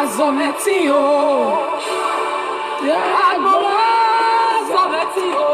Azometio. Azometio.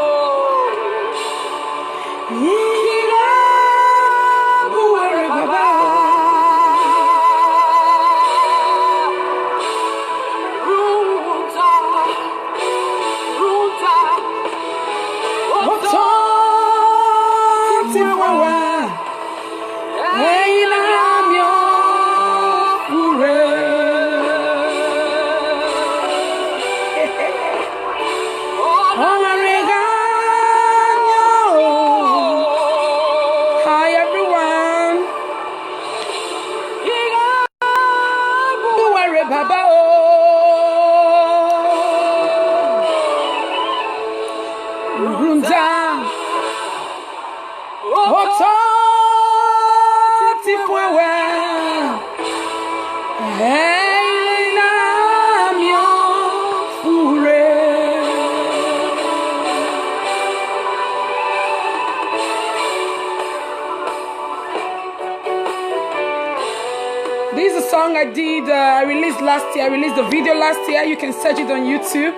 This is a song I did, I released last year. I released the video last year. You can search it on YouTube.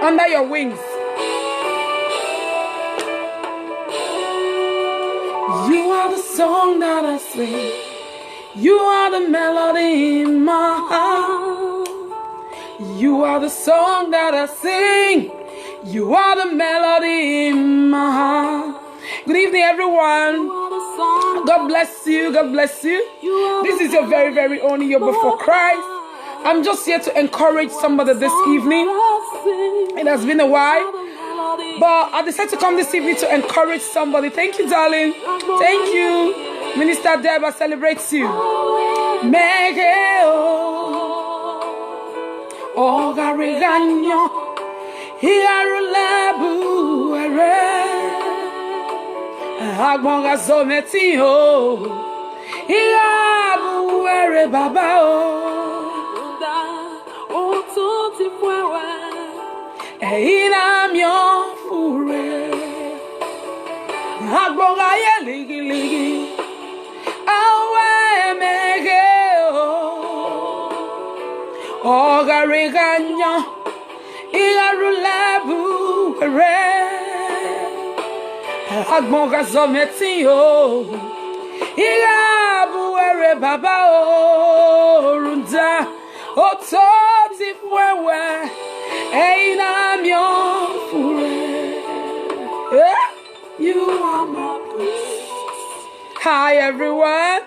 Under Your Wings. You are the song that I sing. You are the melody in my heart. You are the song that I sing. You are the melody in my heart. Good evening, everyone. God bless you. God bless you. This is your very, very own Year Before Christ. I'm just here to encourage somebody this evening. It has been a while, but I decided to come this evening to encourage somebody. Thank you, darling. Thank you. Minister Deb, I celebrate you. Agbonga zometi ho, Iabu ere baba o, Tuti fwewe, Ina myo fure, Agbonga ye ligi ligi, Awe mege o, Oga reganyo, Iaru labu ere. Agbonga zometi o, Iabu ere baba o, Runda o toti fwewe, Eina myo fure. You are my peace. Hi everyone.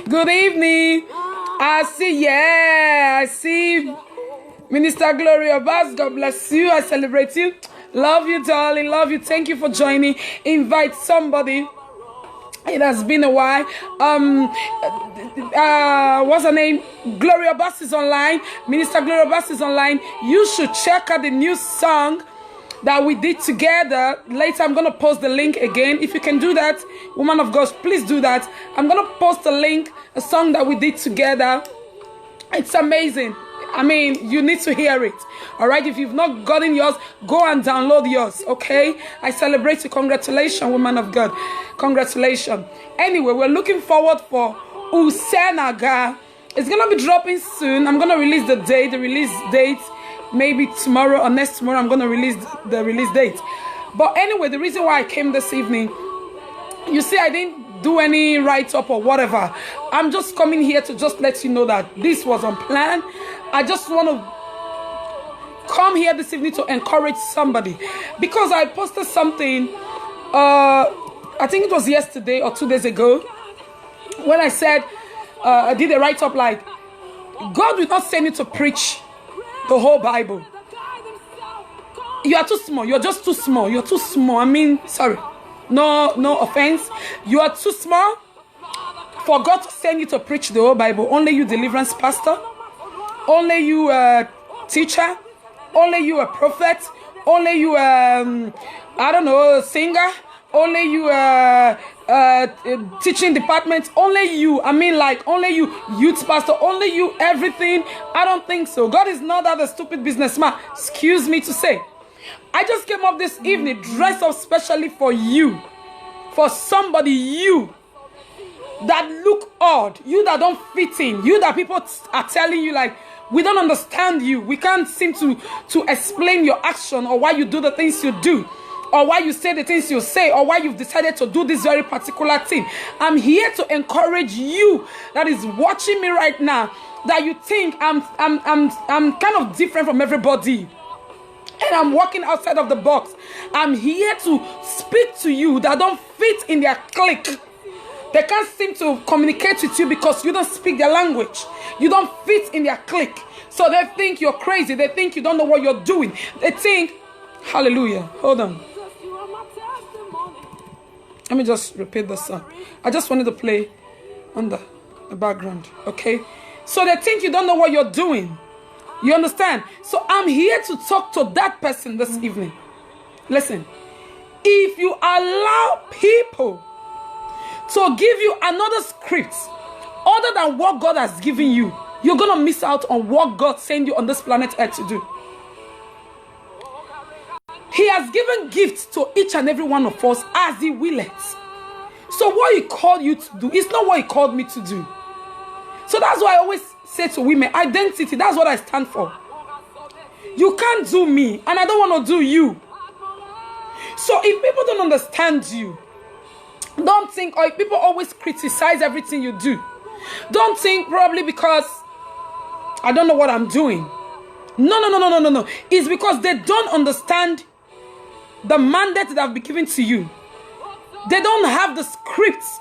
Good evening. I see Minister Gloria Bass. God bless you. I celebrate you. Love you, darling. Love you. Thank you for joining. Invite somebody. It has been a while. What's her name? Gloria Bass is online. Minister Gloria Bass is online. You should check out the new song that we did together. Later, I'm going to post the link again. If you can do that, woman of God, please do that. I'm going to post a link, a song that we did together. It's amazing. I mean, you need to hear it. All right, if you've not gotten yours, go and download yours, okay? I celebrate you. Congratulations, woman of God. Congratulations. Anyway, we're looking forward for Usenaga. It's going to be dropping soon. I'm going to release the release date, maybe tomorrow or next tomorrow. I'm going to release the release date. But anyway, the reason why I came this evening, you see, I didn't do any write-up or whatever. I'm just coming here to just let you know that this was unplanned. I just want to come here this evening to encourage somebody, because I posted something, I think it was yesterday or 2 days ago, when I said, I did a write-up like, God will not send you to preach the whole Bible. You are too small. You're just too small. You're too small. I mean, sorry. No offense. You are too small for God to send you to preach the whole Bible. Only you deliverance pastor. Only you teacher. Only you a prophet. Only you I don't know, singer. Only you teaching department. Only you. I mean, like, only you youth pastor. Only you everything. I don't think so. God is not that a stupid businessman. Excuse me to say. I just came up this evening dressed up specially for you. For somebody, you. that look odd, you that don't fit in, you that people are telling you like, we don't understand you, we can't seem to explain your action or why you do the things you do, or why you say the things you say, or why you've decided to do this very particular thing. I'm here to encourage you that is watching me right now, that you think I'm kind of different from everybody, and I'm walking outside of the box. I'm here to speak to you that don't fit in their clique. They can't seem to communicate with you because you don't speak their language. You don't fit in their clique. So they think you're crazy. They think you don't know what you're doing. They think, hallelujah. Hold on. Let me just repeat the song. I just wanted to play on the background. Okay? So they think you don't know what you're doing. You understand? So I'm here to talk to that person this evening. Listen. If you allow people to give you another script other than what God has given you, you're going to miss out on what God sent you on this planet Earth to do. He has given gifts to each and every one of us as He willeth. So what He called you to do is not what He called me to do. So that's why I always say to women, identity, that's what I stand for. You can't do me, and I don't want to do you. So if people don't understand you, don't think, or if people always criticize everything you do, don't think probably because I don't know what I'm doing. No. It's because they don't understand the mandate that have been given to you. They don't have the scripts.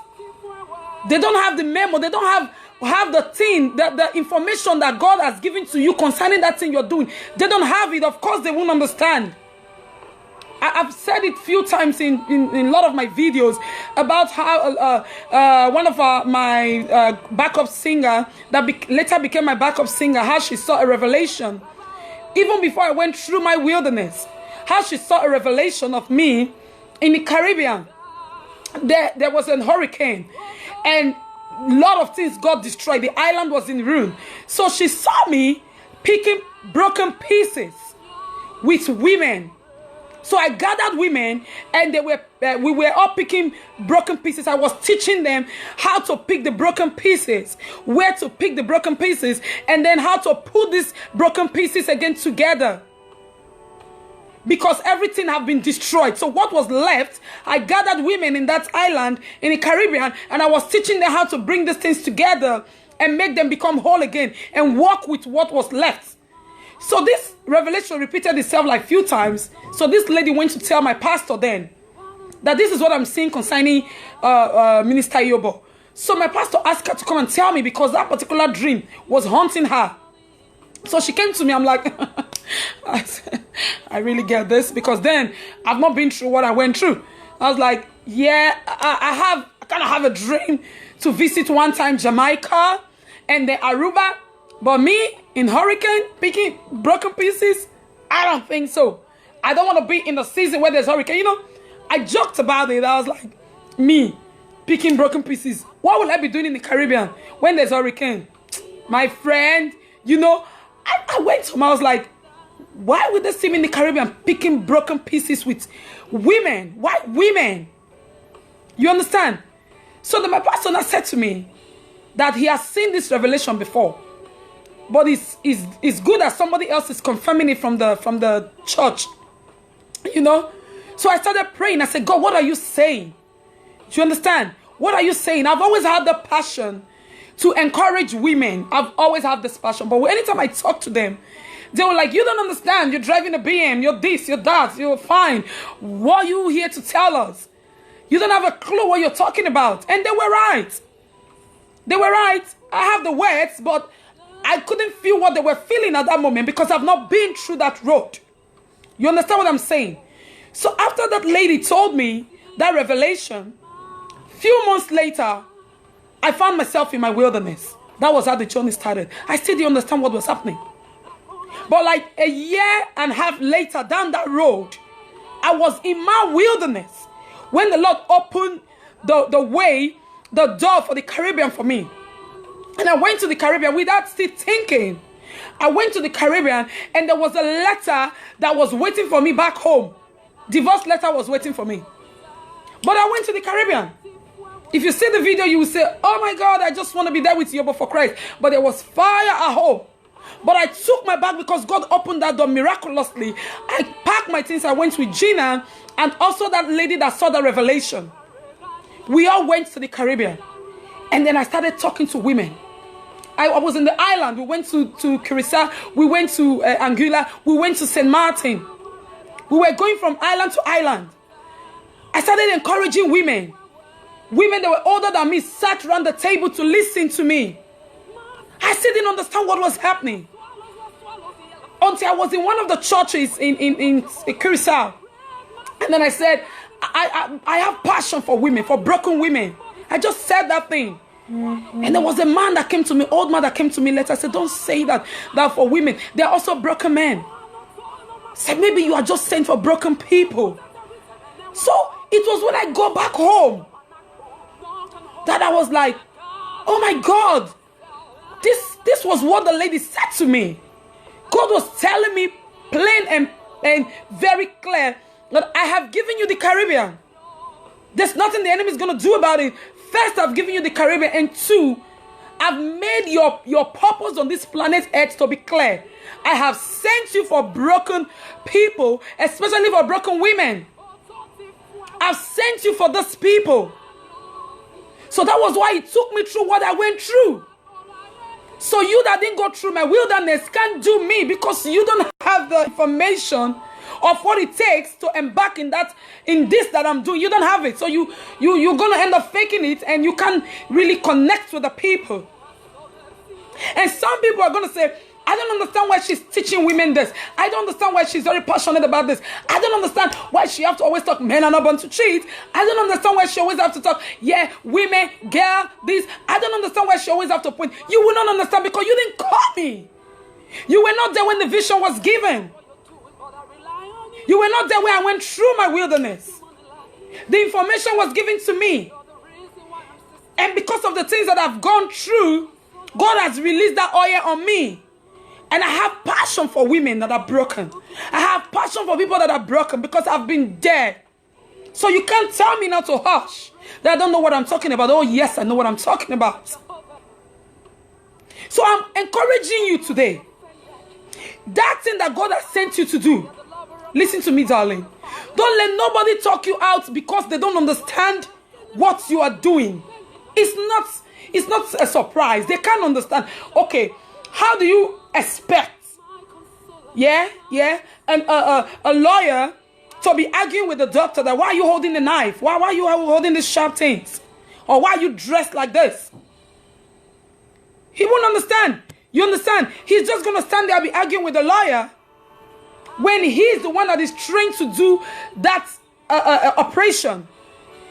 They don't have the memo. They don't have the thing, the information that God has given to you concerning that thing you're doing. They don't have it. Of course, they won't understand. I've said it a few times in a lot of my videos about how one of my backup singer that later became my backup singer, how she saw a revelation. Even before I went through my wilderness, how she saw a revelation of me in the Caribbean. There was a hurricane and a lot of things got destroyed. The island was in ruin. So she saw me picking broken pieces with women. So I gathered women and we were all picking broken pieces. I was teaching them how to pick the broken pieces, where to pick the broken pieces, and then how to put these broken pieces again together. Because everything had been destroyed. So what was left, I gathered women in that island in the Caribbean, and I was teaching them how to bring these things together and make them become whole again and work with what was left. So this revelation repeated itself like a few times. So this lady went to tell my pastor then that this is what I'm seeing concerning Minister Yobo. So my pastor asked her to come and tell me because that particular dream was haunting her. So she came to me. I'm like, I really get this because then I've not been through what I went through. I was like, yeah, I kind of have a dream to visit one time Jamaica and the Aruba. But me in hurricane picking broken pieces, I don't think so. I don't want to be in the season where there's hurricane. You know, I joked about it. I was like, me picking broken pieces. What will I be doing in the Caribbean when there's hurricane? My friend, you know, I went to him. I was like, why would they see me in the Caribbean picking broken pieces with women? Why women? You understand? So then my pastor now said to me that he has seen this revelation before. But it's good that somebody else is confirming it from the church. You know? So I started praying. I said, God, what are you saying? Do you understand? What are you saying? I've always had the passion to encourage women. I've always had this passion. But anytime I talk to them, they were like, you don't understand. You're driving a BM. You're this, you're that. You're fine. What are you here to tell us? You don't have a clue what you're talking about. And they were right. They were right. I have the words, but I couldn't feel what they were feeling at that moment because I've not been through that road. You understand what I'm saying? So after that lady told me that revelation, few months later, I found myself in my wilderness. That was how the journey started. I still didn't understand what was happening. But like a year and a half later down that road, I was in my wilderness when the Lord opened the door for the Caribbean for me. And I went to the Caribbean without still thinking. I went to the Caribbean and there was a letter that was waiting for me back home. Divorce letter was waiting for me. But I went to the Caribbean. If you see the video, you will say, oh my God, I just want to be there with you, but for Christ. But there was fire at home. But I took my bag because God opened that door miraculously. I packed my things. I went with Gina and also that lady that saw the revelation. We all went to the Caribbean. And then I started talking to women. I was in the island. We went to Curacao. We went to Anguilla. We went to St. Martin. We were going from island to island. I started encouraging women. Women that were older than me sat around the table to listen to me. I still didn't understand what was happening. Until I was in one of the churches in Curacao. And then I said, I have passion for women, for broken women. I just said that thing. And there was a man that came to me, old man that came to me later. I said, don't say that for women. They're also broken men. I said, maybe you are just saying for broken people. So it was when I go back home that I was like, oh my God, this was what the lady said to me. God was telling me plain and very clear that I have given you the Caribbean. There's nothing the enemy is going to do about it. First, I've given you the Caribbean. And two, I've made your purpose on this planet Earth to be clear. I have sent you for broken people, especially for broken women. I've sent you for those people. So that was why it took me through what I went through. So you that didn't go through my wilderness can't do me because you don't have the information of what it takes to embark in this that I'm doing. You don't have it. So you're gonna end up faking it and you can't really connect with the people. And some people are gonna say, I don't understand why she's teaching women this. I don't understand why she's very passionate about this. I don't understand why she have to always talk men are not born to cheat. I don't understand why she always have to talk, yeah, women, girl, this. I don't understand why she always have to point. You will not understand because you didn't call me. You were not there when the vision was given. You were not there when I went through my wilderness. The information was given to me. And because of the things that I've gone through, God has released that oil on me. And I have passion for women that are broken. I have passion for people that are broken because I've been there. So you can't tell me not to hush. That I don't know what I'm talking about. Oh yes, I know what I'm talking about. So I'm encouraging you today. That thing that God has sent you to do. Listen to me, darling. Don't let nobody talk you out because they don't understand what you are doing. It's not a surprise. They can't understand. Okay, how do you expect? Yeah, and a lawyer to be arguing with the doctor that why are you holding the knife? Why are you holding these sharp things? Or why are you dressed like this? He won't understand. You understand? He's just going to stand there and be arguing with the lawyer when he's the one that is trained to do that operation.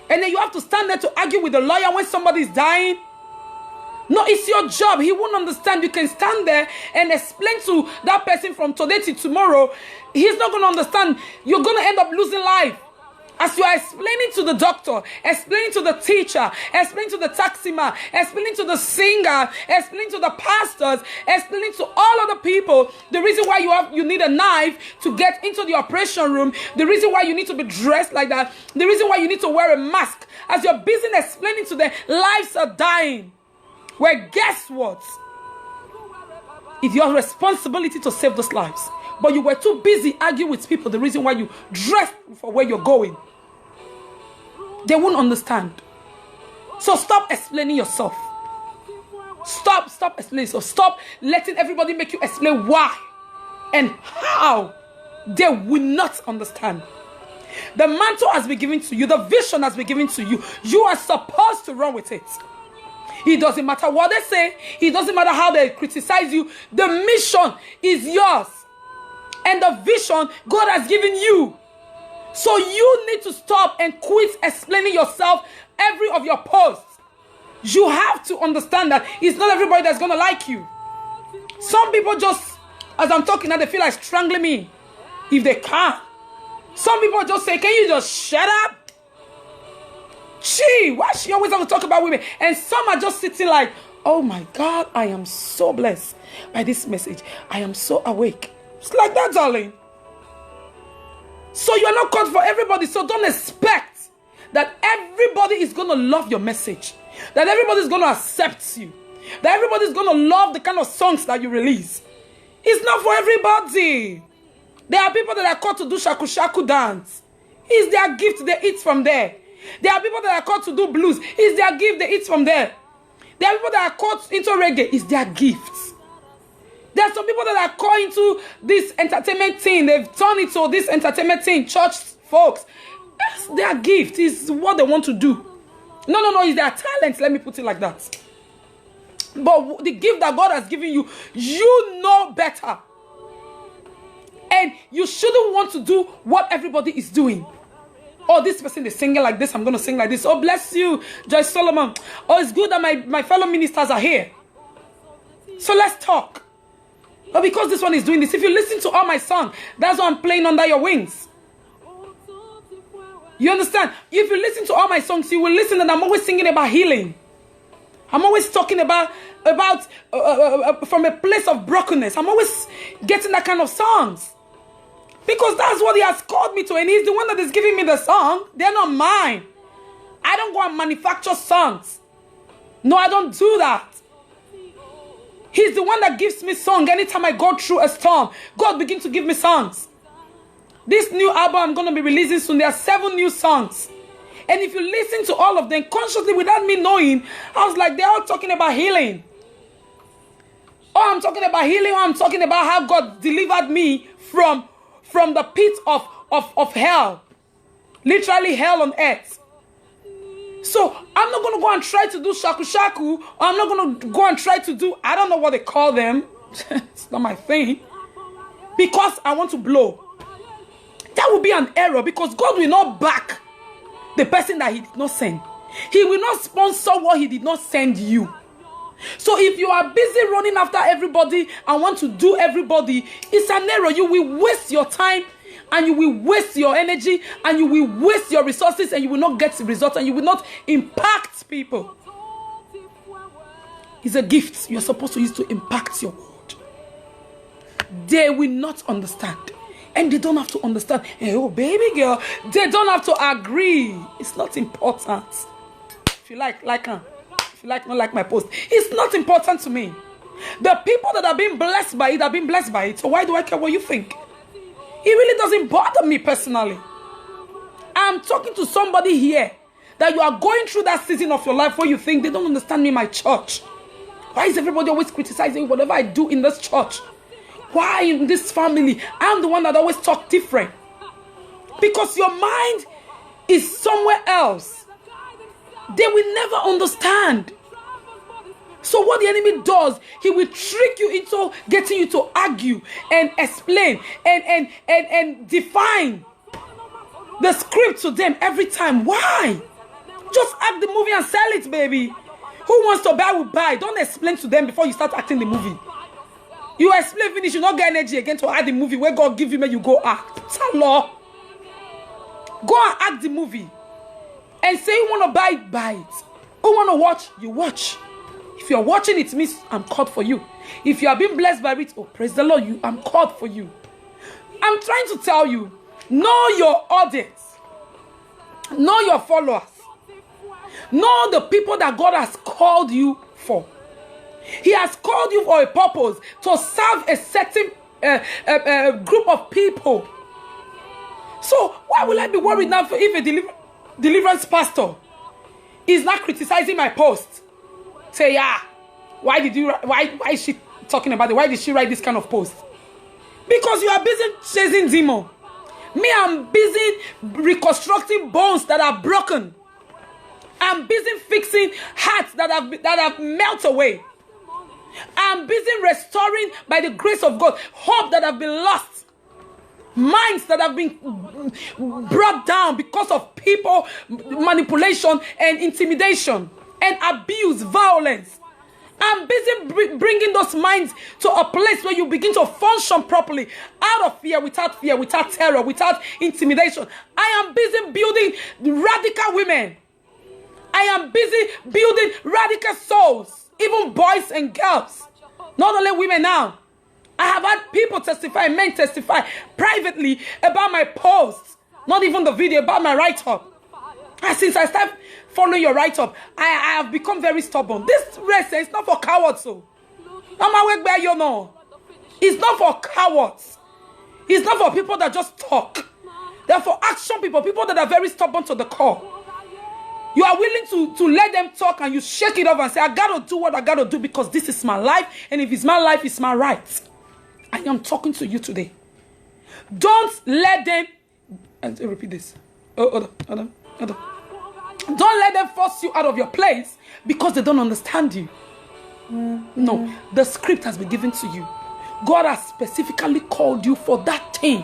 And then you have to stand there to argue with the lawyer when somebody is dying. No, it's your job. He won't understand. You can stand there and explain to that person from today to tomorrow. He's not going to understand. You're going to end up losing life. As you are explaining to the doctor, explaining to the teacher, explaining to the taxi man, explaining to the singer, explaining to the pastors, explaining to all of the people, the reason why you need a knife to get into the operation room, the reason why you need to be dressed like that, the reason why you need to wear a mask. As you're busy explaining to them, lives are dying. Well, guess what? It's your responsibility to save those lives. But you were too busy arguing with people the reason why you dressed for where you're going. They won't understand. So stop explaining yourself. Stop explaining yourself. Stop letting everybody make you explain why and how. They will not understand. The mantle has been given to you. The vision has been given to you. You are supposed to run with it. It doesn't matter what they say. It doesn't matter how they criticize you. The mission is yours. And the vision God has given you. So you need to stop and quit explaining yourself every of your posts. You have to understand that it's not everybody that's going to like you. Some people just, as I'm talking now, they feel like strangling me if they can. Some people just say, can you just shut up? Gee, why she always have to talk about women? And some are just sitting like, oh my God, I am so blessed by this message. I am so awake. It's like that, darling. So you're not called for everybody. So don't expect that everybody is going to love your message, that everybody is going to accept you, that everybody is going to love the kind of songs that you release. It's not for everybody. There are people that are called to do shaku shaku dance. It's their gift, they eat from there. There are people that are called to do blues. It's their gift, they eat from there. There are people that are called into reggae. It's their gifts. There are some people that are called into this entertainment thing. They've turned into this entertainment thing. Church folks. That's their gift. It's what they want to do. No. It's their talent. Let me put it like that. But the gift that God has given you, you know better. And you shouldn't want to do what everybody is doing. Oh, this person is singing like this, I'm going to sing like this. Oh, bless you, Joyce Solomon. Oh, it's good that my fellow ministers are here. So let's talk. But because this one is doing this, if you listen to all my songs, that's why I'm playing under your wings. You understand? If you listen to all my songs, you will listen that I'm always singing about healing. I'm always talking about from a place of brokenness. I'm always getting that kind of songs. Because that's what he has called me to. And he's the one that is giving me the song. They're not mine. I don't go and manufacture songs. No, I don't do that. He's the one that gives me song. Anytime I go through a storm, God begins to give me songs. This new album I'm going to be releasing soon, there are 7 new songs. And if you listen to all of them consciously without me knowing, I was like, they're all talking about healing. Oh, I'm talking about healing. I'm talking about how God delivered me from the pit of hell. Literally hell on earth. So I'm not going to go and try to do shaku shaku. Or I'm not going to go and try to do, I don't know what they call them. It's not my thing. Because I want to blow. That would be an error, because God will not back the person that he did not send. He will not sponsor what he did not send you. So if you are busy running after everybody and want to do everybody, it's an error. You will waste your time and you will waste your energy and you will waste your resources and you will not get the results and you will not impact people. It's a gift you're supposed to use to impact your world. They will not understand. And they don't have to understand. Hey, oh, baby girl, they don't have to agree. It's not important. If you like her. If you like, not like my post. It's not important to me. The people that have been blessed by it have been blessed by it. So why do I care what you think? It really doesn't bother me personally. I'm talking to somebody here that you are going through that season of your life where you think they don't understand me in my church. Why is everybody always criticizing whatever I do in this church? Why in this family? I'm the one that always talk different. Because your mind is somewhere else. They will never understand. So what the enemy does, he will trick you into getting you to argue and explain and define the script to them every time. Why? Just act the movie and sell it, baby. Who wants to buy will buy. Don't explain to them before you start acting the movie. You explain finish, you not get energy again to act the movie where God give you when you go act. It's a law. Go and act the movie. And say you want to buy it, buy it. You want to watch, you watch. If you're watching, it means I'm called for you. If you are being blessed by it, oh, praise the Lord, I'm called for you. I'm trying to tell you, know your audience. Know your followers. Know the people that God has called you for. He has called you for a purpose, to serve a certain group of people. So why will I be worried now if a deliverance pastor is not criticizing my post? Say, yeah, why is she talking about it? Why did she write this kind of post? Because you are busy chasing demon. Me, I'm busy reconstructing bones that are broken. I'm busy fixing hearts that have melted away. I'm busy restoring, by the grace of God, hope that have been lost. Minds that have been brought down because of people, manipulation and intimidation and abuse, violence. I'm busy bringing those minds to a place where you begin to function properly, out of fear, without terror, without intimidation. I am busy building radical women. I am busy building radical souls. Even boys and girls, not only women now. I have had people testify, men testify privately about my posts, not even the video, about my write-up. And since I started following your write-up, I have become very stubborn. This race is not for cowards, so. It's not for cowards. It's not for people that just talk. They're for action people that are very stubborn to the core. You are willing to let them talk and you shake it off and say, I gotta do what I gotta do because this is my life, and if it's my life, it's my right. I am talking to you today. Don't let them, and repeat this. Hold on. Don't let them force you out of your place because they don't understand you. No, the script has been given to you. God has specifically called you for that thing.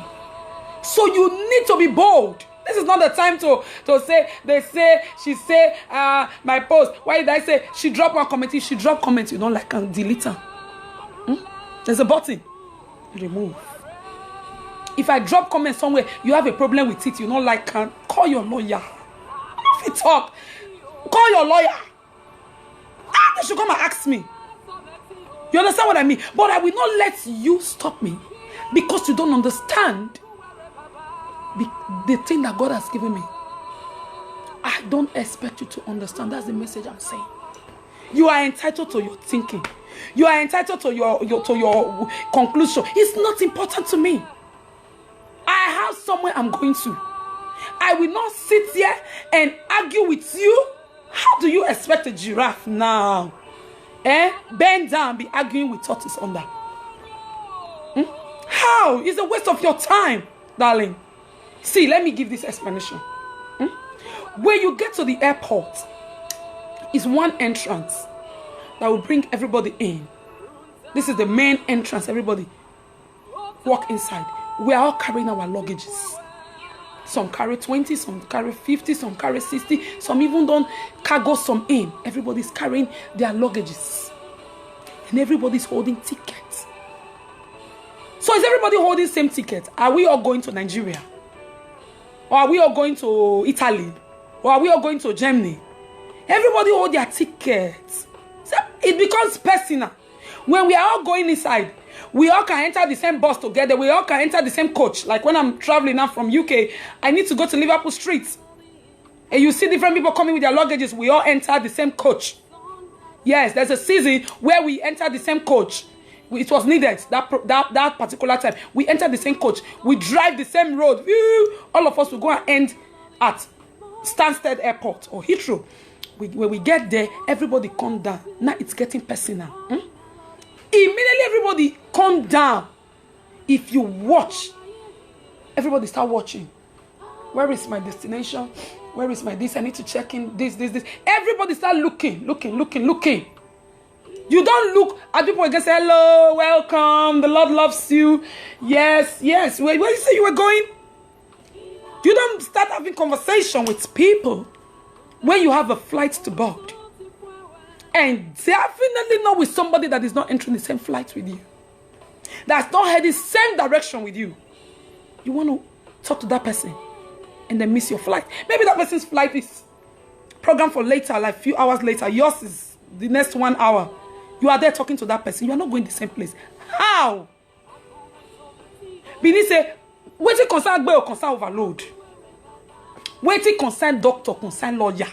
So you need to be bold. This is not the time to say, she say, my post. Why did I say she dropped one comment? If she drop comment, you don't like her, delete her. There's a button. Remove. If I drop comment somewhere, you have a problem with it, you don't like her, call your lawyer. If you talk, call your lawyer. They should come and ask me. You understand what I mean? But I will not let you stop me because you don't understand the thing that God has given me. I don't expect you to understand. That's the message I'm saying. You are entitled to your thinking. You are entitled to your conclusion. It's not important to me. I have somewhere I'm going to. I will not sit here and argue with you. How do you expect a giraffe now? Bend down, be arguing with tortoise under. How? It's a waste of your time, darling. See, let me give this explanation. When you get to the airport, is one entrance that will bring everybody in. This is the main entrance. Everybody walk inside. We are all carrying our luggages. Some carry 20, some carry 50, some carry 60, some even don't cargo some in. Everybody's carrying their luggages. And everybody's holding tickets. So is everybody holding the same ticket? Are we all going to Nigeria? Or are we all going to Italy? Or are we all going to Germany? Everybody hold their tickets. So it becomes personal. When we are all going inside, we all can enter the same bus together. We all can enter the same coach. Like when I'm traveling now from UK, I need to go to Liverpool Street. And you see different people coming with their luggages. We all enter the same coach. Yes, there's a season where we enter the same coach. It was needed that particular time. We enter the same coach. We drive the same road. All of us will go and end at Stansted Airport or Heathrow. When we get there, everybody calm down. Now it's getting personal. Immediately everybody calm down. If you watch, everybody start watching. Where is my destination? Where is my this? I need to check in this. Everybody start looking. You don't look at people and say, hello, welcome, the Lord loves you. Yes. Where you say you were going? You don't start having conversation with people when you have a flight to board. And definitely not with somebody that is not entering the same flight with you. That's not heading the same direction with you. You want to talk to that person and then miss your flight. Maybe that person's flight is programmed for later, like a few hours later. Yours is the next 1 hour. You are there talking to that person. You are not going to the same place. How? Bini say, waiting concern or concern overload. Waiting concern doctor, concern lawyer.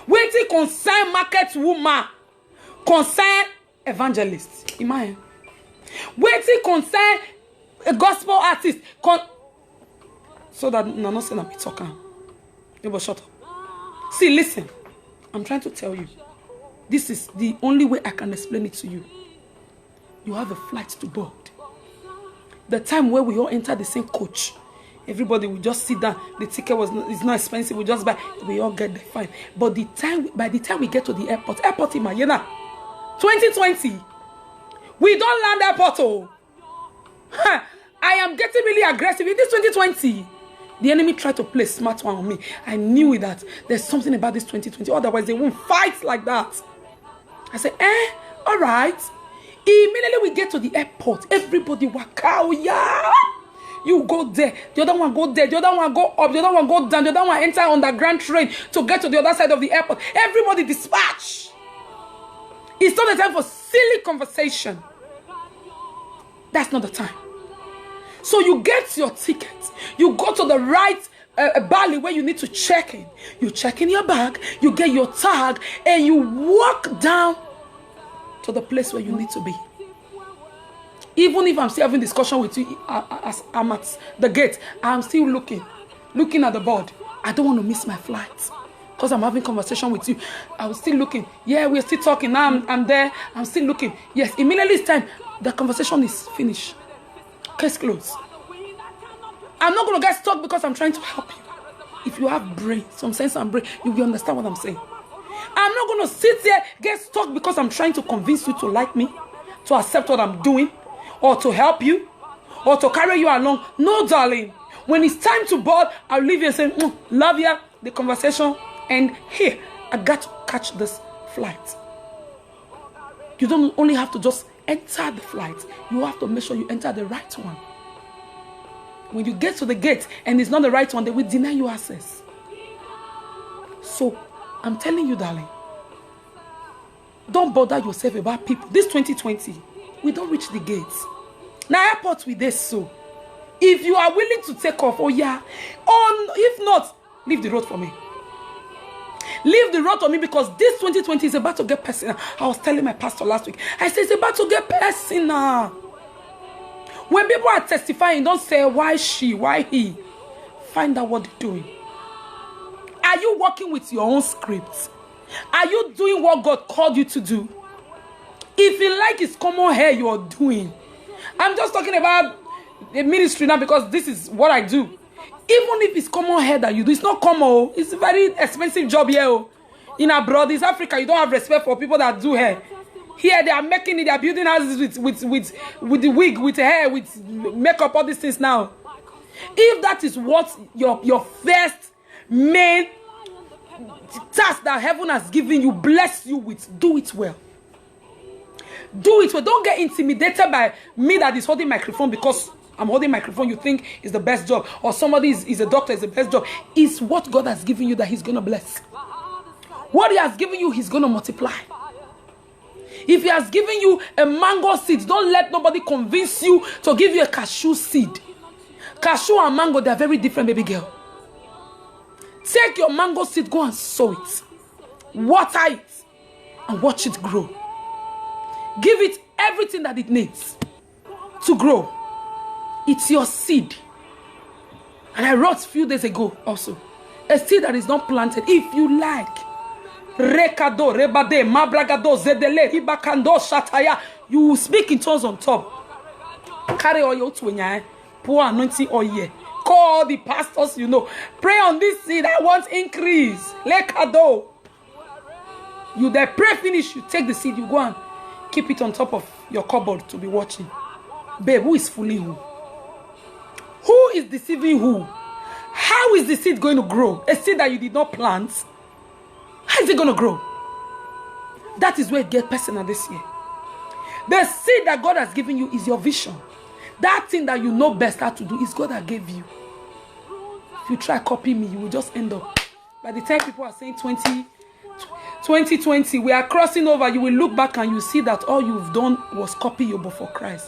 Waiting concern market woman, concern evangelist. Imagine. Waiting concern a gospel artist. So that no, not saying I'm talking. You but shut up. See, listen. I'm trying to tell you. This is the only way I can explain it to you. You have a flight to board. The time where we all enter the same coach. Everybody will just sit down. The ticket is not expensive. We just buy. We all get there fine. But by the time we get to the airport in Mayena, 2020, we don't land airport. Oh, I am getting really aggressive in this 2020. The enemy tried to play smart one on me. I knew that there's something about this 2020. Otherwise, they won't fight like that. I said, all right. Immediately we get to the airport. Everybody walk out, yeah. You go there, the other one go there, the other one go up, the other one go down, the other one enter underground train to get to the other side of the airport. Everybody dispatch. It's not the time for silly conversation. That's not the time. So you get your ticket. You go to the right a Bali where you need to check in. You check in your bag, you get your tag, and you walk down to the place where you need to be. Even if I'm still having discussion with you as I'm at the gate, I'm still looking at the board. I don't want to miss my flight because I'm having conversation with you. I'm still looking. Yeah, we're still talking. Now I'm there. I'm still looking. Yes, immediately it's time. The conversation is finished. Case closed. I'm not going to get stuck because I'm trying to help you. If you have brain, some sense and brain, you will understand what I'm saying. I'm not going to sit there, get stuck because I'm trying to convince you to like me, to accept what I'm doing, or to help you, or to carry you along. No, darling. When it's time to board, I'll leave you and say, love you, the conversation, and here, I got to catch this flight. You don't only have to just enter the flight. You have to make sure you enter the right one. When you get to the gate and it's not the right one, they will deny you access. So, I'm telling you, darling, don't bother yourself about people. This 2020, we don't reach the gates. Now, airport with this, so if you are willing to take off, oh yeah, if not, leave the road for me. Leave the road for me because this 2020 is about to get personal. I was telling my pastor last week, I said it's about to get personal. When people are testifying, don't say why she, why he. Find out what they're doing. Are you working with your own scripts? Are you doing what God called you to do? If you like it's common hair you are doing. I'm just talking about the ministry now because this is what I do. Even if it's common hair that you do, it's not common. It's a very expensive job here. In abroad, it's Africa, you don't have respect for people that do hair. Here they are making it, they are building houses with the wig, with the hair, with makeup, all these things now. If that is what your first main task that heaven has given you, bless you with, do it well. Do it well. Don't get intimidated by me that is holding microphone because I'm holding microphone, you think is the best job. Or somebody is a doctor, is the best job. It's what God has given you that he's going to bless. What he has given you, he's going to multiply. If he has given you a mango seed, don't let nobody convince you to give you a cashew seed. Cashew and mango, they are very different, baby girl. Take your mango seed, go and sow it. Water it and watch it grow. Give it everything that it needs to grow. It's your seed. And I wrote a few days ago also, a seed that is not planted, if you like. Rekado, rebade, mabragado, zedele, ribakando, shataya. You will speak in tongues on top. Carry oil to when pour anointing oil. Call the pastors, you know. Pray on this seed. I want increase. Lekado. You there pray finish. You take the seed. You go and keep it on top of your cupboard to be watching. Babe, who is fooling who? Who is deceiving who? How is the seed going to grow? A seed that you did not plant. How is it going to grow? That is where it gets personal this year. The seed that God has given you is your vision. That thing that you know best how to do is God that gave you. If you try copying me, you will just end up. By the time people are saying 2020, we are crossing over, you will look back and you see that all you've done was copy your before Christ.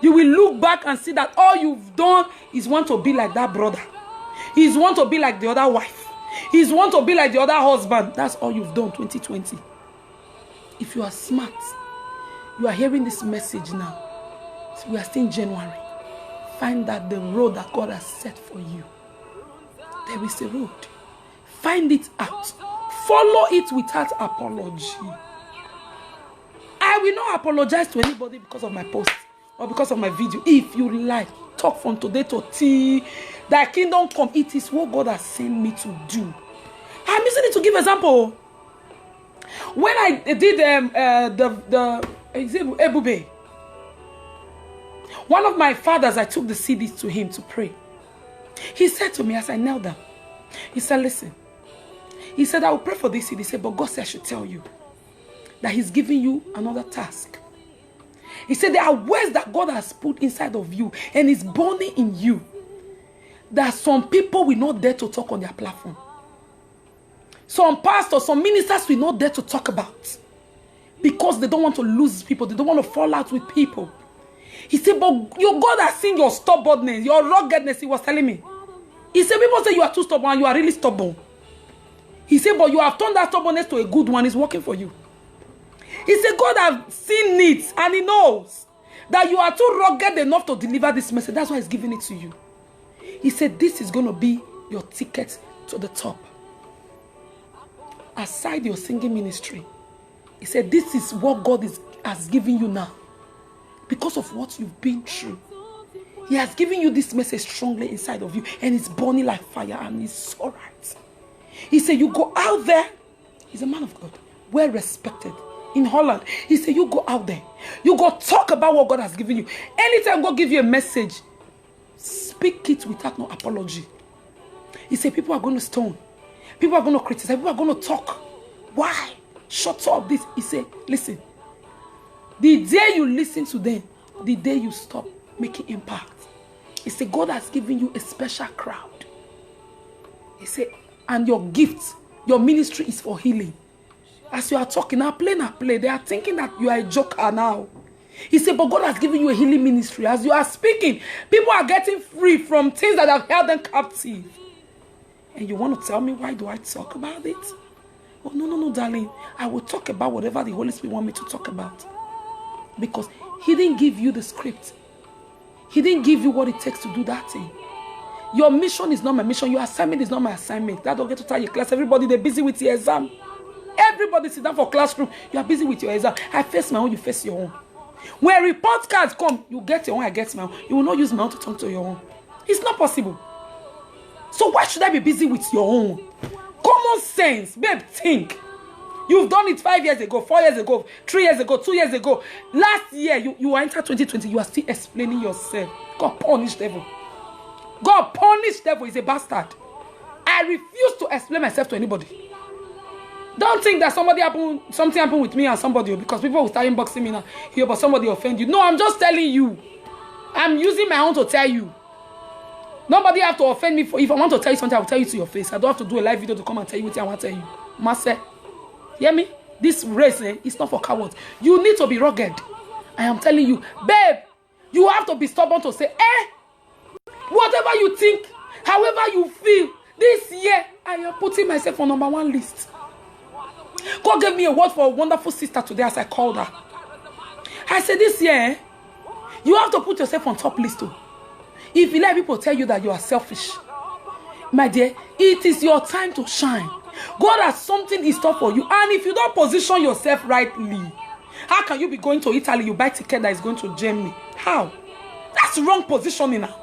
You will look back and see that all you've done is want to be like that brother. Is want to be like the other wife. Is want to be like the other husband. That's all you've done 2020. If you are smart, you are hearing this message now. So we are still in January. Find out the road that God has set for you. There is a road. Find it out. Follow it without apology. I will not apologize to anybody because of my post or because of my video. If you like, talk from today to tea. Thy kingdom come. It is what God has sent me to do. I'm using it to give example. When I did the Ebube, one of my fathers, I took the CDs to him to pray. He said to me as I knelt down, he said, listen. He said, I will pray for this CD. He said, but God said I should tell you that he's giving you another task. He said, there are words that God has put inside of you and is burning in you that some people will not dare to talk on their platform. Some pastors, some ministers will not dare to talk about because they don't want to lose people. They don't want to fall out with people. He said, but your God has seen your stubbornness, your ruggedness, he was telling me. He said, people say you are too stubborn and you are really stubborn. He said, but you have turned that stubbornness to a good one. It's working for you. He said, God has seen it and he knows that you are too rugged enough to deliver this message. That's why he's giving it to you. He said, this is going to be your ticket to the top. Aside your singing ministry, he said, this is what God has given you now. Because of what you've been through. He has given you this message strongly inside of you. And it's burning like fire. And it's all right. He said, you go out there. He's a man of God. Well respected. In Holland. He said, you go out there. You go talk about what God has given you. Anytime God give you a message, speak it without no apology. He said, people are going to stone. People are going to criticize. People are going to talk. Why? Shut up this. He said, listen. The day you listen to them, the day you stop making impact. He said, God has given you a special crowd. He said, and your gift, your ministry is for healing. As you are talking, now play. They are thinking that you are a joker now. He said, but God has given you a healing ministry. As you are speaking, people are getting free from things that have held them captive. And you want to tell me, why do I talk about it? Oh, no, darling. I will talk about whatever the Holy Spirit wants me to talk about. Because he didn't give you the script. He didn't give you what it takes to do that thing. Your mission is not my mission. Your assignment is not my assignment. That don't get to tell your class. Everybody, they're busy with your exam. Everybody sit down for classroom. You are busy with your exam. I face my own, you face your own. When report cards come, you get your own, I get my own. You will not use my own to talk to your own. It's not possible. So why should I be busy with your own? Common sense, babe, think. You've done it 5 years ago, 4 years ago, 3 years ago, 2 years ago. Last year, you entered 2020, you are still explaining yourself. God punish devil. God punish devil is a bastard. I refuse to explain myself to anybody. Don't think that something happened with me and somebody, because people will start inboxing me now. Here, but somebody offend you. No, I'm just telling you. I'm using my own to tell you. Nobody have to offend me. If I want to tell you something, I will tell you to your face. I don't have to do a live video to come and tell you what I want to tell you. Master, hear me? This race is not for cowards. You need to be rugged. I am telling you, babe, you have to be stubborn to say, whatever you think, however you feel, this year, I am putting myself on #1 list. God gave me a word for a wonderful sister today as I called her. I said, this year, you have to put yourself on top list too. If you let people tell you that you are selfish, my dear, it is your time to shine. God has something in store for you. And if you don't position yourself rightly, how can you be going to Italy, you buy ticket that is going to Germany? How? That's wrong positioning now.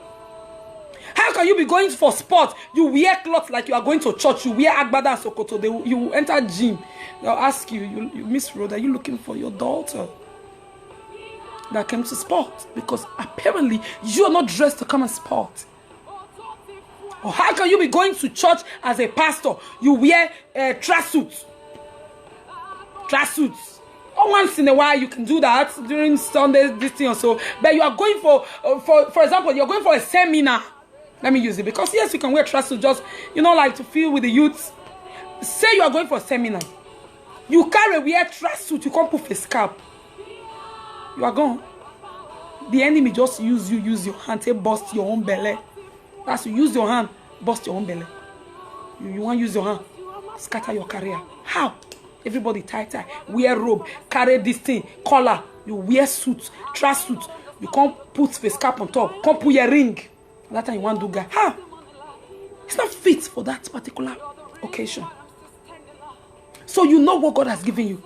How can you be going for sport? You wear clothes like you are going to church. You wear agbada and sokoto. You enter gym. They'll ask you, Miss Rhoda, are you looking for your daughter that came to sport? Because apparently you are not dressed to come and sport. Or how can you be going to church as a pastor? You wear tracksuits. Tracksuits. Once in a while you can do that during Sunday, this thing or so. But you are going for example, you're going for a seminar. Let me use it, because yes, you can wear tracksuit just, like to feel with the youths. Say you are going for a seminar. You carry wear tracksuit, you can't put face cap. You are gone. The enemy just use your hand to bust your own belly. That's you use your hand, bust your own belly. You want to use your hand, scatter your career. How? Everybody tie, wear robe, carry this thing, collar. You wear suit, tracksuit. You can't put face cap on top. Can't put your ring. That time you want to do guy. How? It's not fit for that particular occasion. So you know what God has given you.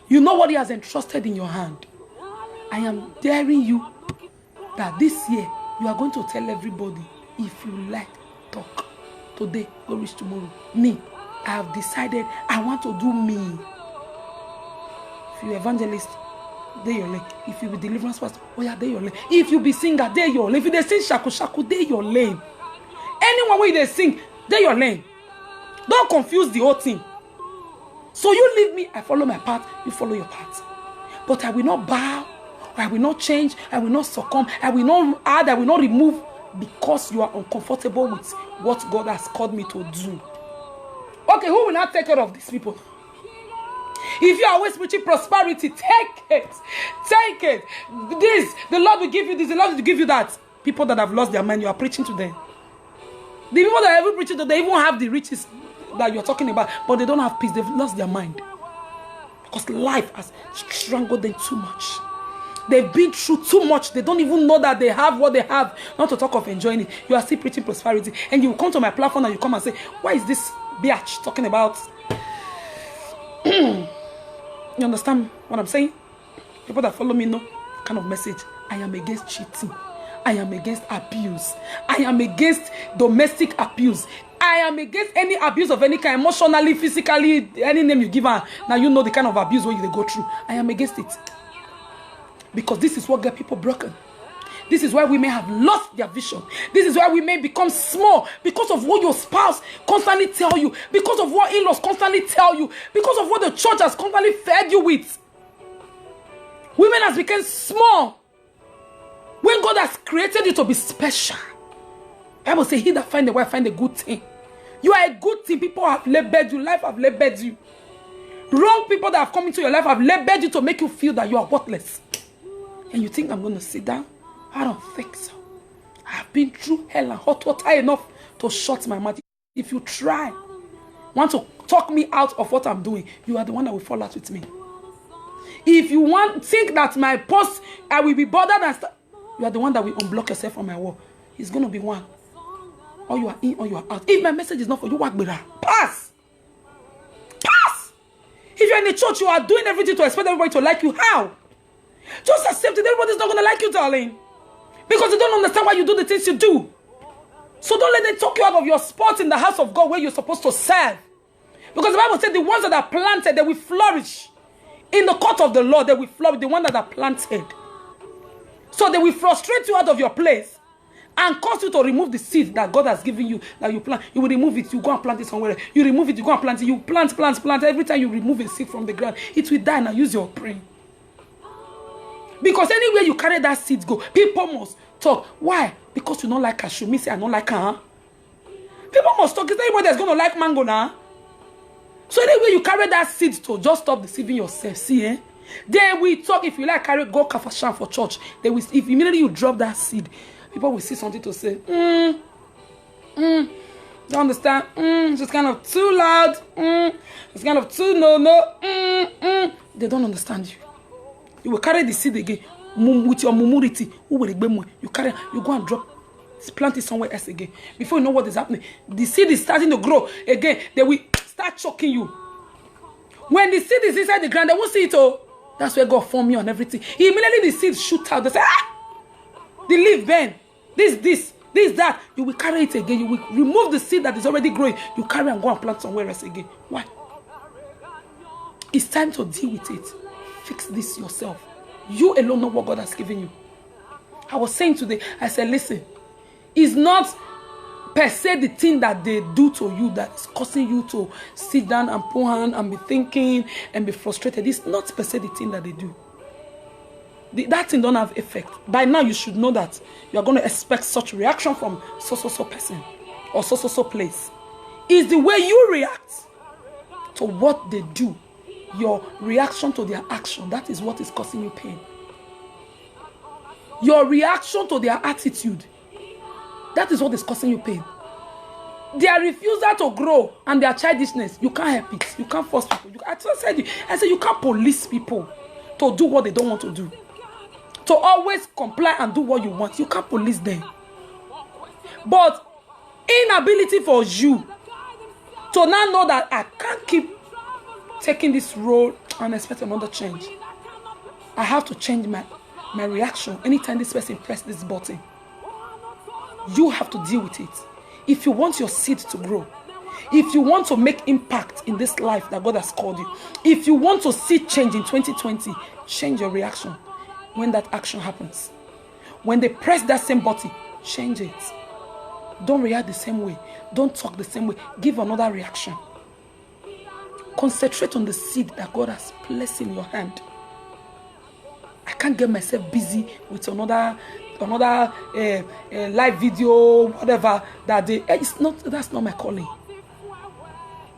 You know what he has entrusted in your hand. I am daring you that this year you are going to tell everybody, if you like, talk. Today, go reach tomorrow. Me, I have decided I want to do me. If you evangelist, they your lane. If you be deliverance pastor, they your lane. If you be singer, they your lane. If they sing shaku, they your lane. Anyone where they sing, they your lane. Don't confuse the whole thing. So you leave me, I follow my path, you follow your path. But I will not bow, I will not change, I will not succumb, I will not add, I will not remove, because you are uncomfortable with what God has called me to do. Okay, who will not take care of these people? If you are always preaching prosperity, take it. Take it. This, the Lord will give you this, the Lord will give you that. People that have lost their mind, you are preaching to them. The people that are even preaching, they even have the riches that you're talking about, but they don't have peace. They've lost their mind. Because life has strangled them too much. They've been through too much. They don't even know that they have what they have. Not to talk of enjoying it. You are still preaching prosperity. And you come to my platform and you come and say, why is this biatch talking about? You understand what I'm saying? People that follow me know kind of message. I am against cheating. I am against abuse. I am against domestic abuse. I am against any abuse of any kind, emotionally, physically, any name you give her. Now you know the kind of abuse where you go through. I am against it. Because this is what gets people broken. This is why we may have lost their vision. This is why we may become small. Because of what your spouse constantly tell you. Because of what in-laws constantly tell you. Because of what the church has constantly fed you with. Women has become small. When God has created you to be special. I will say, he that find a wife find a good thing. You are a good thing. People have labeled you. Life have labeled you. Wrong people that have come into your life have labeled you to make you feel that you are worthless. And you think I'm going to sit down? I don't think so. I have been through hell and hot water enough to shut my mouth. If you try, want to talk me out of what I'm doing, you are the one that will fall out with me. If you think that my post, I will be bothered and you are the one that will unblock yourself from my wall. It's going to be one. Or you are in or you are out. If my message is not for you, pass. Pass. If you're in the church, you are doing everything to expect everybody to like you. How? Just accept it. Everybody's not going to like you, darling. Because they don't understand why you do the things you do. So don't let them talk you out of your spot in the house of God where you're supposed to serve. Because the Bible said the ones that are planted, they will flourish. In the court of the Lord, they will flourish. The ones that are planted. So they will frustrate you out of your place and cause you to remove the seed that God has given you, that you plant. You will remove it, you go and plant it somewhere. You remove it, you go and plant it. You plant. Every time you remove a seed from the ground, it will die. Now use your brain. Because anywhere you carry that seed go, people must talk. Why? Because you don't like cashew. Me say I don't like her. People must talk. Is there anybody that's going to like mango now? So anyway you carry that seed to just stop deceiving yourself. See, eh? They will talk. If you like carry go kafashan for church, they will. If immediately you drop that seed, people will see something to say. Don't understand. It's kind of too loud. It's kind of too no. They don't understand you. You will carry the seed again with your mumurity. You carry, you go and drop, plant it somewhere else again. Before you know what is happening, the seed is starting to grow again. They will start choking you. When the seed is inside the ground, they won't see it. Oh, that's where God formed you and everything. Immediately the seed shoot out. They say, the leaf bend. This, that. You will carry it again. You will remove the seed that is already growing. You carry and go and plant somewhere else again. Why? It's time to deal with it. Fix this yourself. You alone know what God has given you. I was saying today, I said, listen, it's not per se the thing that they do to you that is causing you to sit down and pull hand and be thinking and be frustrated. It's not per se the thing that they do. That thing don't have effect. By now you should know that you are going to expect such reaction from so person or so place. It's the way you react to what they do. Your reaction to their action, that is what is causing you pain. Your reaction to their attitude, that is what is causing you pain. Their refusal to grow and their childishness, you can't help it. You can't force people. I said you can't police people to do what they don't want to do. To always comply and do what you want. You can't police them. But inability for you to now know that I can't keep taking this role and expect another change. I have to change my reaction anytime this person press this button. You have to deal with it. If you want your seed to grow, if you want to make impact in this life that God has called you, if you want to see change in 2020, change your reaction when that action happens. When they press that same button, change it. Don't react the same way. Don't talk the same way. Give another reaction. Concentrate on the seed that God has placed in your hand. I can't get myself busy with another live video, whatever that day. That's not my calling.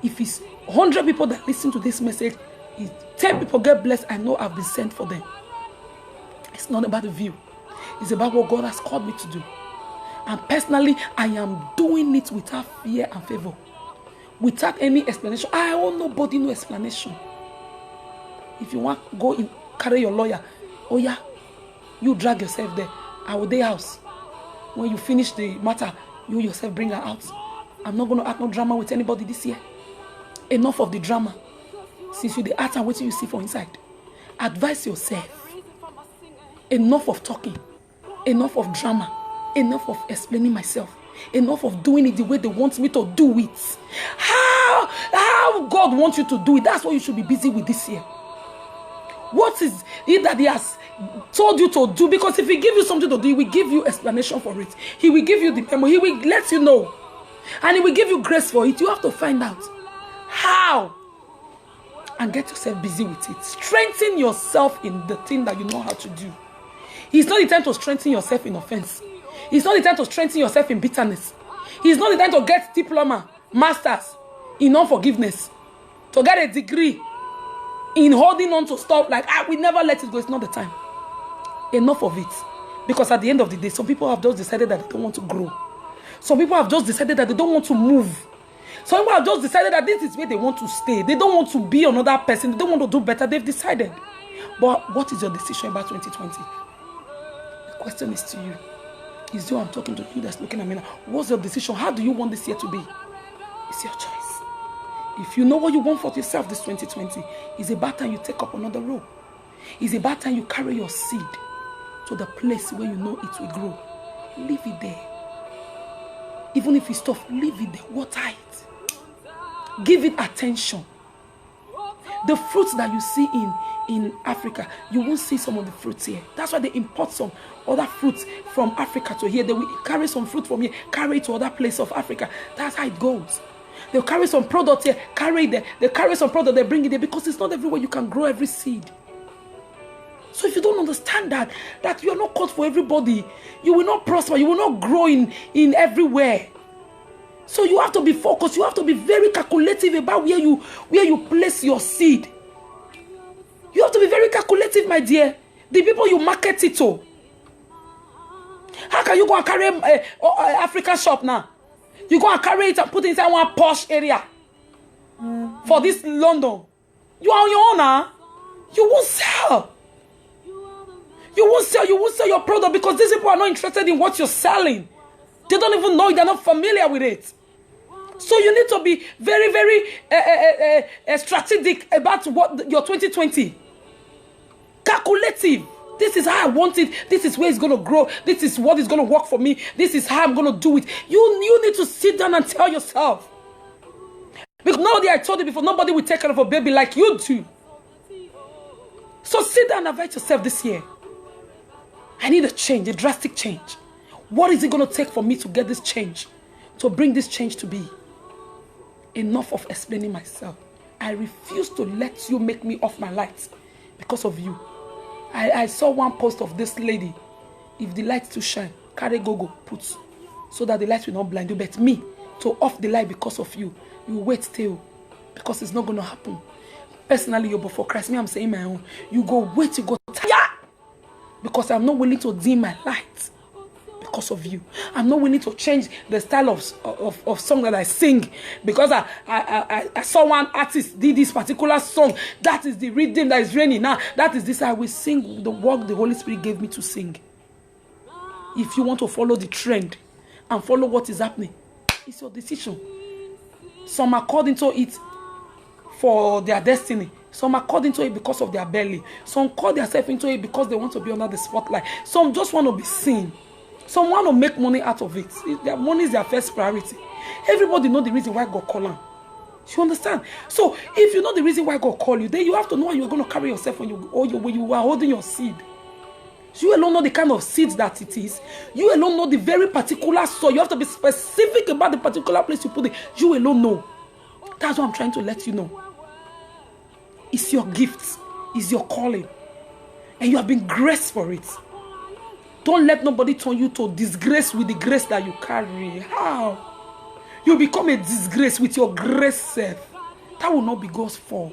If it's 100 people that listen to this message, if 10 people get blessed, I know I've been sent for them. It's not about the view. It's about what God has called me to do. And personally, I am doing it without fear and favor. Without any explanation. I owe nobody no explanation. If you want, go in, carry your lawyer. Oh yeah, you drag yourself there. I will day house. When you finish the matter, you yourself bring her out. I'm not going to act no drama with anybody this year. Enough of the drama. Since you the act and what you see for inside. Advise yourself. Enough of talking. Enough of drama. Enough of explaining myself. Enough of doing it the way they want me to do it. How God wants you to do it. That's what you should be busy with this year. What is it that he has told you to do? Because if he give you something to do, he will give you explanation for it. He will give you the memo. He will let you know. And he will give you grace for it. You have to find out how. And get yourself busy with it. Strengthen yourself in the thing that you know how to do. It's not the time to strengthen yourself in offense. It's not the time to strengthen yourself in bitterness. It's not the time to get diploma, masters in unforgiveness. To get a degree in holding on to stuff like, we never let it go. It's not the time. Enough of it. Because at the end of the day, some people have just decided that they don't want to grow. Some people have just decided that they don't want to move. Some people have just decided that this is where they want to stay. They don't want to be another person. They don't want to do better. They've decided. But what is your decision about 2020? The question is to you. Is you I'm talking to you that's looking at me now. What's your decision? How do you want this year to be? It's your choice. If you know what you want for yourself this 2020, it's about time you take up another role. It's about time you carry your seed to the place where you know it will grow. Leave it there. Even if it's tough, leave it there. Water it. Give it attention. The fruits that you see in Africa, you won't see some of the fruits here. That's why they import some other fruits from Africa to here. They will carry some fruit from here, carry it to other places of Africa. That's how it goes. They'll carry some product here, carry it there. They carry some product, they bring it there, because it's not everywhere you can grow every seed. So if you don't understand that you are not called for everybody, you will not prosper, you will not grow in everywhere. So you have to be focused, you have to be very calculative about where you place your seed. You have to be very calculative, my dear. The people you market it to. How can you go and carry an African shop now? You go and carry it and put it inside one posh area. For this London. You are on your own now. You won't sell. You won't sell your product because these people are not interested in what you're selling. They don't even know it. They're not familiar with it. So you need to be very, very strategic about what your 2020. Calculative. This is how I want it. This is where it's going to grow. This is what is going to work for me. This is how I'm going to do it. You need to sit down and tell yourself. Because nobody, I told you before, nobody will take care of a baby like you do. So sit down and invite yourself this year. I need a change, a drastic change. What is it going to take for me to get this change? To bring this change to be? Enough of explaining myself. I refuse to let you make me off my lights because of you. I saw one post of this lady. If the lights too shine, carry go put, so that the lights will not blind you. But me, to off the light because of you, you wait till, because it's not going to happen. Personally, you're before Christ. Me, I'm saying my own. You go wait, you go tired, because I'm not willing to dim my light because of you. I'm not willing to change the style of song that I sing because I saw one artist did this particular song. That is the rhythm that is reigning now. That is this. I will sing the work the Holy Spirit gave me to sing. If you want to follow the trend and follow what is happening, it's your decision. Some are called into it for their destiny. Some are called into it because of their belly. Some call themselves into it because they want to be under the spotlight. Some just want to be seen. Some want to make money out of it. Their money is their first priority. Everybody knows the reason why God called them. You understand? So if you know the reason why God called you, then you have to know how you're going to carry yourself when you are holding your seed. You alone know the kind of seed that it is. You alone know the very particular soil. You have to be specific about the particular place you put it. You alone know. That's what I'm trying to let you know. It's your gift. It's your calling. And you have been graced for it. Don't let nobody turn you to disgrace with the grace that you carry. How? You become a disgrace with your grace self. That will not be God's fault.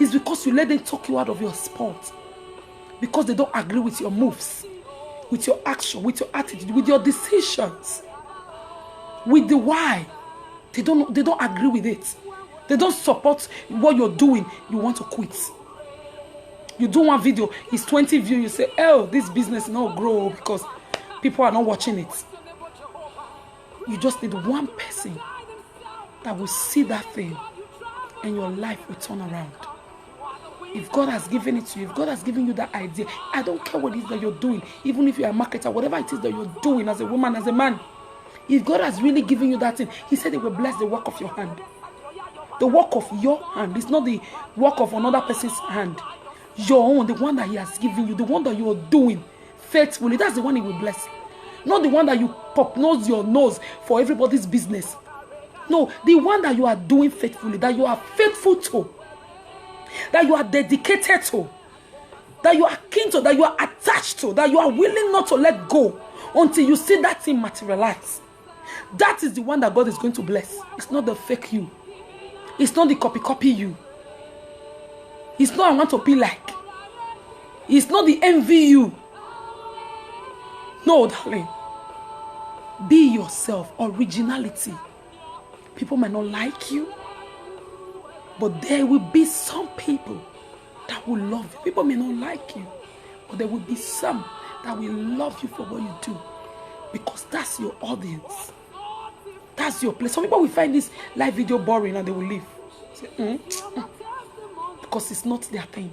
It's because you let them talk you out of your spot. Because they don't agree with your moves. with your action, with your attitude, with your decisions, with the why. They don't agree with it. They don't support what you're doing. You want to quit. You do one video, it's 20 views. You say, oh, this business is not grow because people are not watching it. You just need one person that will see that thing and your life will turn around. If God has given it to you, if God has given you that idea, I don't care what it is that you're doing, even if you're a marketer, whatever it is that you're doing as a woman, as a man, if God has really given you that thing, he said he will bless the work of your hand. The work of your hand. It's not the work of another person's hand. Your own, the one that he has given you, the one that you are doing faithfully, that's the one he will bless. Not the one that you pop your nose for everybody's business. No, the one that you are doing faithfully, that you are faithful to, that you are dedicated to, that you are keen to, that you are attached to, that you are willing not to let go until you see that thing materialize. That is the one that God is going to bless. It's not the fake you. It's not the copy you. It's not I want to be like. It's not the envy you. No, darling. Be yourself. Originality. People might not like you, but there will be some people that will love you. People may not like you, but there will be some that will love you for what you do, because that's your audience. That's your place. Some people will find this live video boring and they will leave. Say, because it's not their thing.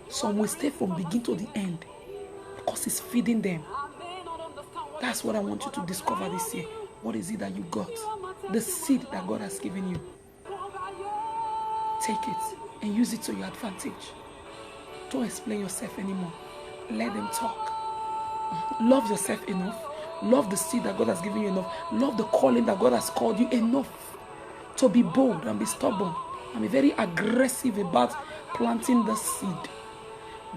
Some will stay from beginning to the end because it's feeding them. That's what I want you to discover this year. What is it that you got? The seed that God has given you. Take it and use it to your advantage. Don't explain yourself anymore. Let them talk. Love yourself enough. Love the seed that God has given you enough. Love the calling that God has called you enough to be bold and be stubborn and be very aggressive about planting the seed.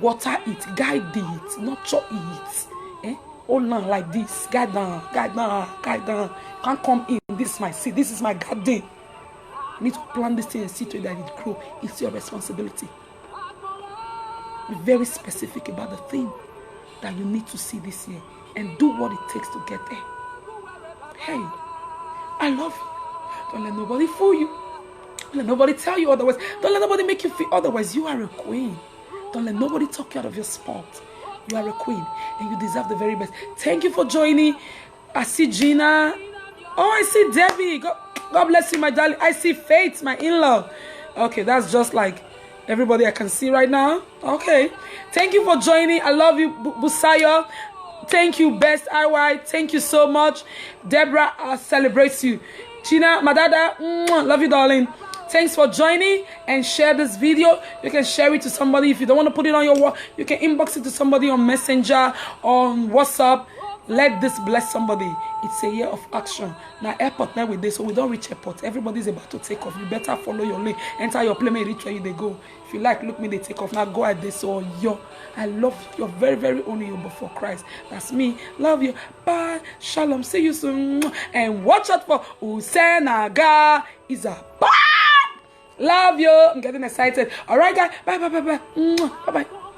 Water it, guide it, not chop it. Hold on like this, guide down, guide down, guide down. Can't come in. This is my seed. This is my garden. You need to plant this thing and see to it that it grow. It's your responsibility. Be very specific about the thing that you need to see this year and do what it takes to get there. Hey, I love you. Don't let nobody fool you. Don't let nobody tell you otherwise. Don't let nobody make you feel otherwise. You are a queen. Don't let nobody talk you out of your spot. You are a queen and you deserve the very best. Thank you for joining. I see Gina. Oh, I see Debbie. God bless you, my darling. I see Faith, my in-law. Okay, that's just like everybody I can see right now. Okay. Thank you for joining. I love you, Busayo. Thank you, Best IY. Thank you so much. Deborah celebrates you. Gina, my dada. Love you, darling. Thanks for joining and share this video. You can share it to somebody. If you don't want to put it on your wall, you can inbox it to somebody on Messenger, on WhatsApp. Let this bless somebody. It's a year of action. Now airport now with this, so we don't reach airport. Everybody's about to take off. You better follow your lane. Enter your plane, reach where they go. If you like, look me, they take off. Now go at this. So I love you. You're very, very only you before Christ. That's me. Love you. Bye. Shalom. See you soon. And watch out for Usenaga is a bye. Love you. I'm getting excited. All right, guys. Bye, bye, bye, bye. Bye, bye.